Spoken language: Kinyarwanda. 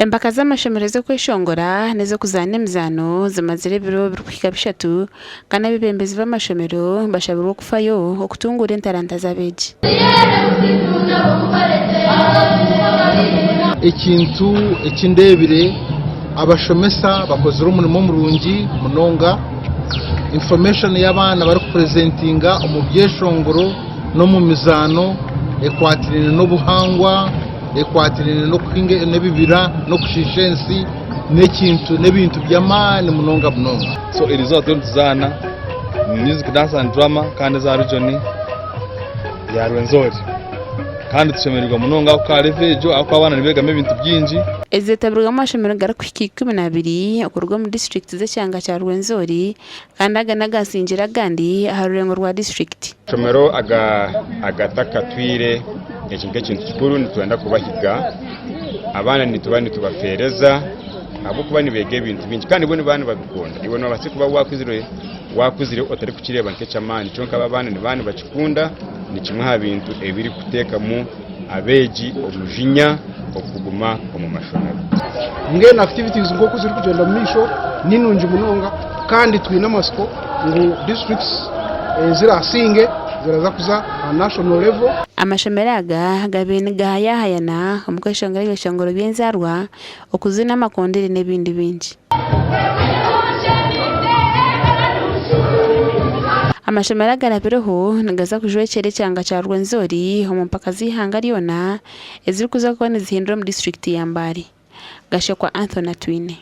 Empaka z'amashanyarazi kweshongora nezo kuzana emizano zimazire biro birukwika bishatu kana bibembezi b'amashomero bashabirwa kufayo okutungura entaranta z'abeegi. Ekintu ekindebire abashomesa bakozera umurimo murungi munonga information y'abana bari kupresentinga omu byeshongoro no mu mizano ekwatirine n'obuhangwa ekwatirine no kuhinga n'ebibira no kushishensi n'ebintu by'amaani munonga. So it is all tuzana music, dance and drama kandi za region ya Rwenzori kandi tushemererwa munonga ko revejo ako abana nibegame ibintu byinji ezetabirwa amashomero garakwiki 12 okurwa mu district z'ekyanga cya Rwenzori kandi aganagasingira gandi aharurengo rwa district. Shomero agatakatwire ekintu kikuru nitwenda kubahiga abana nitubani tubafereza abo kuba nibege ibintu bingi kandi bo nibana babikunda ibona basi kuba wakuzire otari kukireba nk'ecyamani cyonka abana nibana bakikunda ni kimwe ha bintu ebiri kuteka mu abeegi omujinya okuguma omu mashomero. Ngena activities ngo kuziri kugenda mu misho ninungi munonga kandi twina amasiko ngo districts zirasinge ziraza kuza national level. Amashomero aga gabene gahayahayana omukweshongora byenzarwa okuzina amakondere n'ebindi bingi. Amashomero agarabireho nagaza kujwekera ekyanga cya Rwenzori omu mpaka z'ihanga lyona eziri kuza kuba nizihindura mu district ya Mbari. Gashekwa Anthony Twine.